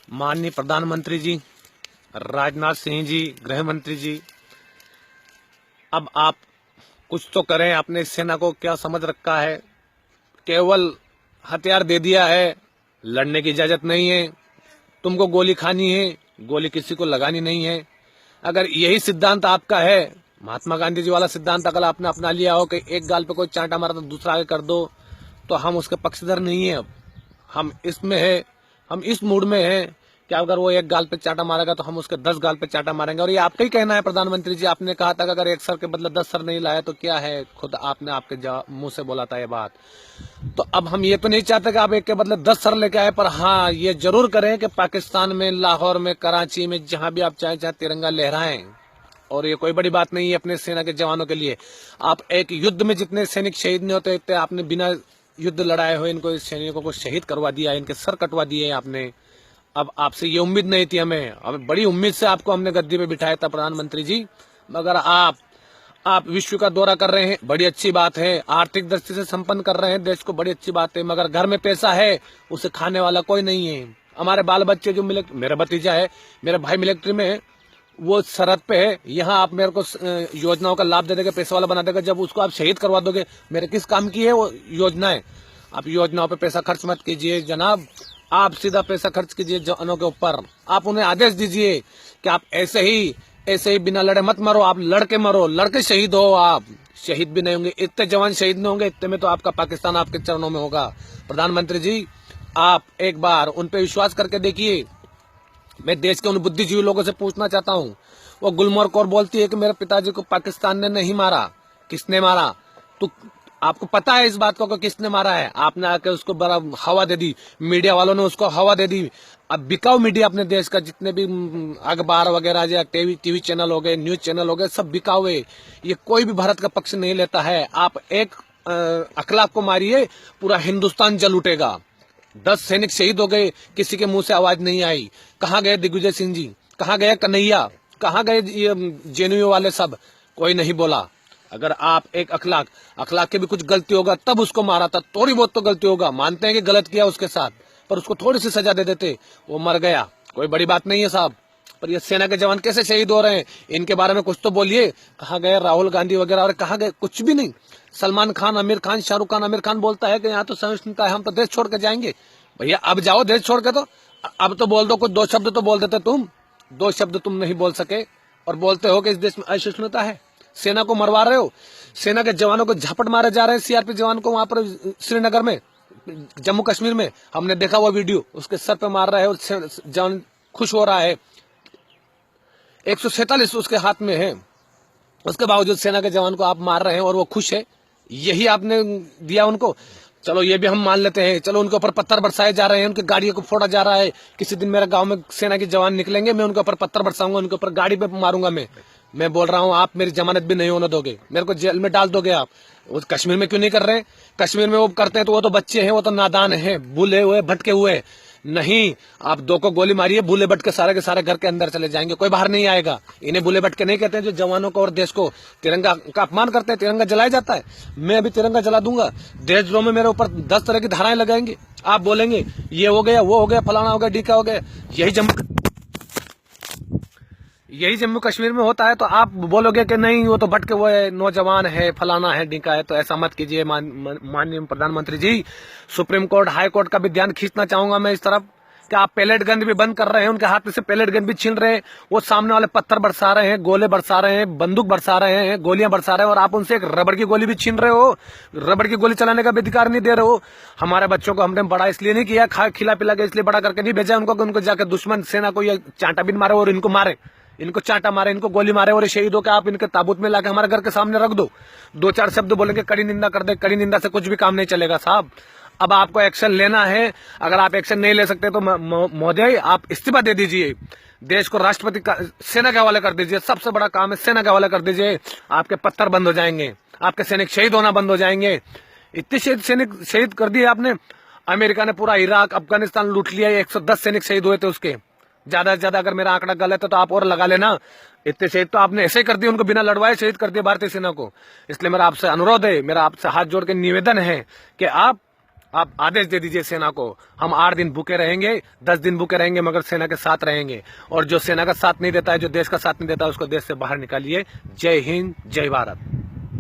माननीय प्रधानमंत्री जी, राजनाथ सिंह जी, गृह मंत्री जी, अब आप कुछ तो करें। आपने सेना को क्या समझ रखा है? केवल हथियार दे दिया है, लड़ने की इजाजत नहीं है। तुमको गोली खानी है, गोली किसी को लगानी नहीं है। अगर यही सिद्धांत आपका है, महात्मा गांधी जी वाला सिद्धांत अगर आपने अपना लिया हो कि एक गाल पे कोई चांटा मारा तो दूसरा आगे कर दो, तो हम उसके पक्षधर नहीं है। अब हम इसमें है, हम इस मूड में है कि अगर वो एक गाल पे चांटा मारेगा तो हम उसके 10 गाल पे चांटा मारेंगे। और ये आपका ही कहना है प्रधानमंत्री जी। आपने कहा था कि अगर एक सर के बदले 10 सर नहीं लाए तो क्या है, खुद आपने आपके मुंह से बोला था ये बात। तो अब हम ये तो नहीं चाहते कि आप एक के बदले 10 सर लेके आए, पर हाँ ये जरूर करें कि पाकिस्तान में, लाहौर में, कराची में, जहां भी आप चाहे चाहे तिरंगा लहराएं। और ये कोई बड़ी बात नहीं है अपने सेना के जवानों के लिए। आप एक युद्ध में जितने सैनिक शहीद नहीं होते, इतने आपने बिना युद्ध लड़ाए हुए इनको सैनिकों को शहीद करवा दिया, इनके सर कटवा दिए आपने। अब आपसे ये उम्मीद नहीं थी हमें बड़ी उम्मीद से आपको हमने गद्दी पे बिठाया था प्रधानमंत्री जी। मगर आप विश्व का दौरा कर रहे हैं, बड़ी अच्छी बात है। आर्थिक दृष्टि से संपन्न कर रहे हैं देश को, बड़ी अच्छी बात है। मगर घर में पैसा है, उसे खाने वाला कोई नहीं है। हमारे बाल बच्चे जो मेरा भतीजा है, मेरा भाई मिलिट्री में है, वो सरहद पे है। यहाँ आप मेरे को योजनाओं का लाभ दे देगा, पैसा वाला बना देगा, जब उसको आप शहीद करवा दोगे, मेरे किस काम की है वो योजनाएं? आप योजनाओं पे पैसा खर्च मत कीजिए जनाब। आप सीधा पैसा खर्च कीजिए जवानों के ऊपर। आप उन्हें आदेश दीजिए कि आप ऐसे ही बिना लड़े मत मरो, आप लड़के मरो, लड़के शहीद हो। आप शहीद भी नहीं होंगे, इतने जवान शहीद नहीं होंगे, इतने में तो आपका पाकिस्तान आपके चरणों में होगा। प्रधानमंत्री जी, आप एक बार उन पे विश्वास करके देखिए। मैं देश के उन बुद्धिजीवी लोगों से पूछना चाहता हूँ, वो गुलमोहर कौर बोलती है कि मेरे पिताजी को पाकिस्तान ने नहीं मारा। किसने मारा? तो आपको पता है इस बात को कि किसने मारा है? आपने आके उसको बड़ा हवा दे दी, मीडिया वालों ने उसको हवा दे दी। अब बिकाऊ मीडिया अपने देश का, जितने भी अखबार वगैरह या टीवी चैनल हो गए, न्यूज चैनल हो गए, सब बिकाऊ है। ये कोई भी भारत का पक्ष नहीं लेता है। आप एक अखलाक को मारिए, पूरा हिंदुस्तान जल उठेगा। 10 सैनिक शहीद हो गए, किसी के मुंह से आवाज नहीं आई। कहाँ गए दिग्विजय सिंह जी? कहाँ गए कन्हैया? कहाँ गए ये जेएनयू वाले? सब कोई नहीं बोला। अगर आप एक अखलाक की भी कुछ गलती होगा तब उसको मारा था। थोड़ी बहुत तो गलती होगा, मानते हैं कि गलत किया उसके साथ, पर उसको थोड़ी सी सजा दे देते, वो मर गया, कोई बड़ी बात नहीं है साहब। पर ये सेना के जवान कैसे शहीद हो रहे हैं, इनके बारे में कुछ तो बोलिए। कहाँ गए राहुल गांधी वगैरह? और कहाँ गए? कुछ भी नहीं। सलमान खान, आमिर खान, शाहरुख खान, आमिर खान बोलता है कि यहाँ तो सहिष्णुता है, हम तो देश छोड़ के जाएंगे। भैया अब जाओ देश छोड़ के, तो अब तो बोल दो, कुछ 2 शब्द तो बोल देते तुम। 2 शब्द तुम नहीं बोल सके और बोलते हो कि इस देश में असहिष्णुता है। सेना को मरवा रहे हो, सेना के जवानों को झपट मारे जा रहे हैं। सीआरपी जवान को वहां पर श्रीनगर में, जम्मू कश्मीर में हमने देखा वो वीडियो, उसके सर पे मार रहा है, जवान खुश हो रहा है। 147 उसके हाथ में है, उसके बावजूद सेना के जवान को आप मार रहे हैं और वो खुश है। यही आपने दिया उनको? चलो ये भी हम मान लेते हैं। चलो उनके ऊपर पत्थर बरसाए जा रहे हैं, उनकी गाड़ियों को फोड़ा जा रहा है। किसी दिन मेरे गांव में सेना के जवान निकलेंगे, मैं उनके ऊपर पत्थर बरसाऊंगा, उनके ऊपर गाड़ी पे मारूंगा। मैं बोल रहा हूँ, आप मेरी जमानत भी नहीं होने दोगे, मेरे को जेल में डाल दोगे आप। वो कश्मीर में क्यों नहीं कर रहे? कश्मीर में वो करते हैं तो वो तो बच्चे हैं, वो तो नादान है, भूले हुए, भटके हुए। नहीं, आप 2 को गोली मारिए, भूले भटके सारे के सारे घर के अंदर चले जाएंगे, कोई बाहर नहीं आएगा। इन्हें भूले भटके नहीं कहते हैं जो जवानों को और देश को, तिरंगा का अपमान करते हैं। तिरंगा जलाया जाता है, मैं अभी तिरंगा जला दूंगा। देशद्रोह में मेरे ऊपर 10 तरह की धाराएं लगाएंगे। आप बोलेंगे ये हो गया, वो हो गया, फलाना हो गया, ढीका हो गया। यही जम्मू कश्मीर में होता है, तो आप बोलोगे कि नहीं वो तो भटके हुए नौजवान है, फलाना है, ढीका है। तो ऐसा मत कीजिए माननीय प्रधानमंत्री जी। सुप्रीम कोर्ट, हाई कोर्ट का भी ध्यान खींचना चाहूंगा मैं इस तरफ कि आप पैलेट गन भी बंद कर रहे हैं, उनके हाथ में से पैलेट गन भी छीन रहे हैं। वो सामने वाले पत्थर बरसा रहे हैं, गोले बरसा रहे हैं, बंदूक बरसा रहे हैं, गोलियां बरसा रहे हैं, और आप उनसे एक रबड़ की गोली भी छीन रहे हो। रबड़ की गोली चलाने का भी अधिकार नहीं दे रहे हो। हमारे बच्चों को हमने बड़ा इसलिए नहीं किया, खिला पिला के इसलिए बड़ा करके नहीं भेजा उनको, उनको जाकर दुश्मन सेना को ये चांटा बिन मारे और इनको मारे, इनको चाटा मारे, इनको गोली मारे और शहीद होकर आप इनके ताबूत में लाके हमारे घर के सामने रख दो। 2-4 शब्द बोलेंगे, कड़ी निंदा कर दे। कड़ी निंदा से कुछ भी काम नहीं चलेगा साहब। अब आपको एक्शन लेना है। अगर आप एक्शन नहीं ले सकते तो महोदय आप इस्तीफा दे दीजिए, देश को राष्ट्रपति का, सेना के हवाले कर दीजिए। सबसे बड़ा काम है, सेना के हवाले कर दीजिए। आपके पत्थर बंद हो जाएंगे, आपके सैनिक शहीद होना बंद हो जाएंगे। इतने सैनिक शहीद कर दिए आपने। अमेरिका ने पूरा इराक, अफगानिस्तान लूट लिया, 110 सैनिक शहीद हुए थे उसके। ज्यादा से ज्यादा अगर मेरा आंकड़ा गलत है तो आप और लगा लेना। इतने शहीद तो आपने ऐसे ही कर दिए, उनको बिना लड़वाए शहीद कर दिया भारतीय सेना को। इसलिए मेरा आपसे अनुरोध है, मेरा आपसे हाथ जोड़ के निवेदन है कि आप आप आदेश दे दीजिए सेना को, हम 8 दिन भूखे रहेंगे, 10 दिन भूखे रहेंगे, मगर सेना के साथ रहेंगे। और जो सेना का साथ नहीं देता है, जो देश का साथ नहीं देता है, उसको देश से बाहर निकालिए। जय हिंद, जय भारत।